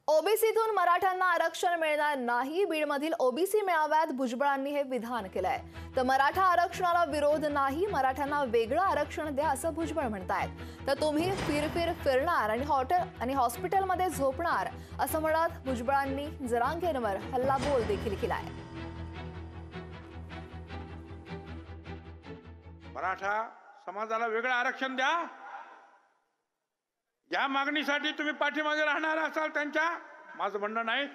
ओबीसीतून मराठ्यांना आरक्षण मिळणार नाही। बीडमधील ओबीसी मेळाव्यात भुजबळांनी हे विधान केलंय। तर मराठा आरक्षणाला विरोध नाही, मराठ्यांना वेगळं आरक्षण द्या असं भुजबळ म्हणतायत। तर तुम्ही फिरणार आणि हॉस्पिटलमध्ये झोपणार असं म्हणत भुजबळांनी जरांगेंवर हल्लाबोल देखील केलाय। मराठा समाजाला वेगळं आरक्षण द्या, या मागणीसाठी तुम्ही पाठीमागे राहणार असाल त्यांच्या, माझं म्हणणं नाही,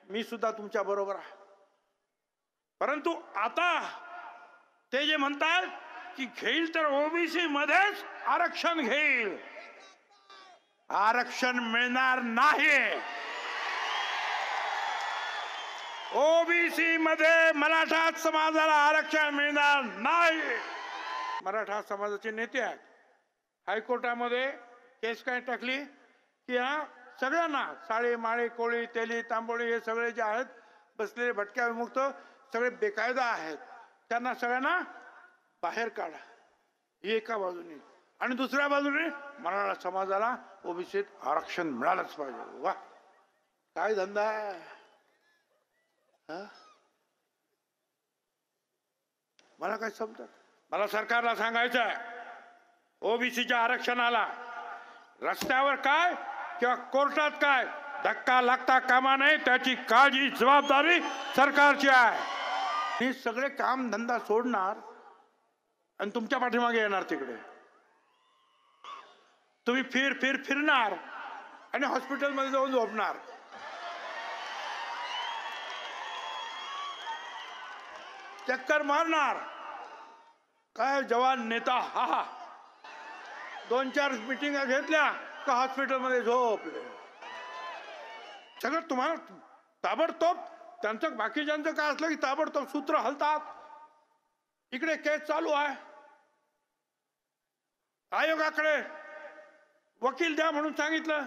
मी सुद्धा तुमच्या बरोबर आहे। परंतु आता ते जे म्हणतात की घेईल तर ओबीसी मध्येच आरक्षण घेईल, आरक्षण मिळणार नाही। ओबीसी मध्ये मराठा समाजाला आरक्षण मिळणार नाही। मराठा समाजाचे नेते आहेत, हायकोर्टामध्ये केस काय टाकली की सगळ्यांना साळे माळे कोळी तेली तांबोळी हे सगळे जे आहेत बसलेले भटक्या विमुक्त सगळे बेकायदा आहेत, त्यांना सगळ्यांना बाहेर काढा, ही एका बाजूने, आणि दुसऱ्या बाजूने मराठा समाजाला ओबीसीत आरक्षण मिळालंच पाहिजे। वा, काय धंदा आहे हा? मला काय समजत, मला सरकारला सांगायचं आहे, ओबीसीच्या आरक्षणाला रस्त्यावर काय किंवा कोर्टात काय धक्का लागता कामा नये, त्याची काळजी जबाबदारी सरकारची आहे। हे सगळे काम धंदा सोडणार आणि तुमच्या पाठीमागे येणार, तिकडे तुम्ही फिरणार आणि हॉस्पिटलमध्ये जाऊन झोपणार। चक्कर मारणार, काय जवान नेता, हा 2-4 मीटिंगा घेतल्या का हॉस्पिटलमध्ये झोपले। सगळं तुम्हाला ताबडतोब, त्यांचं बाकीच्यांचं काय असलं की ताबडतोब सूत्र हलतात। इकडे केस चालू आहे, आयोगाकडे वकील द्या म्हणून सांगितलं,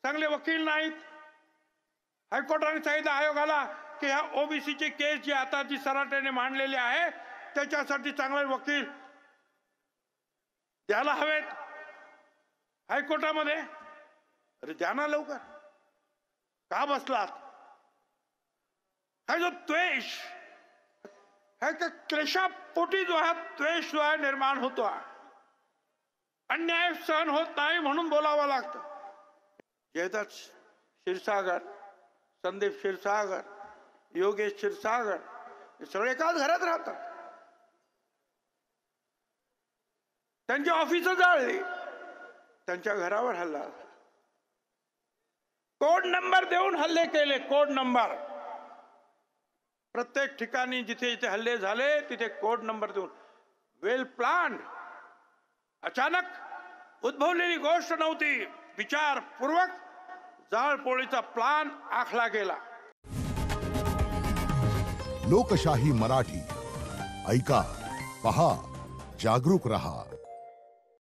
चांगले वकील नाहीत। हायकोर्टाने सांगितलं आयोगाला की ह्या ओबीसीची केस जी आता जी सराट्याने मांडलेली आहे त्याच्यासाठी चांगले वकील द्यायला हवेत हायकोर्टामध्ये। अरे द्या ना लवकर, का बसलात? हा जो द्वेष, हा का क्लेशापोटी जो आहे द्वेष जो आहे निर्माण होतो, अन्याय सहन होत नाही म्हणून बोलावं लागतं। जयदत्त क्षीरसागर, संदीप क्षीरसागर, योगेश क्षीरसागर हे सगळे एकाच घरात राहतात, त्यांची ऑफिस जाळली, त्यांच्या घरावर हल्ला, कोड नंबर देऊन हल्ले केले, कोड नंबर प्रत्येक ठिकाणी जिथे जिथे हल्ले झाले तिथे कोड नंबर देऊन, वेल प्लान, अचानक उद्भवलेली गोष्ट नव्हती, विचारपूर्वक जाळपोळीचा प्लान आखला गेला। लोकशाही मराठी, ऐका, पहा, जागरूक रहा।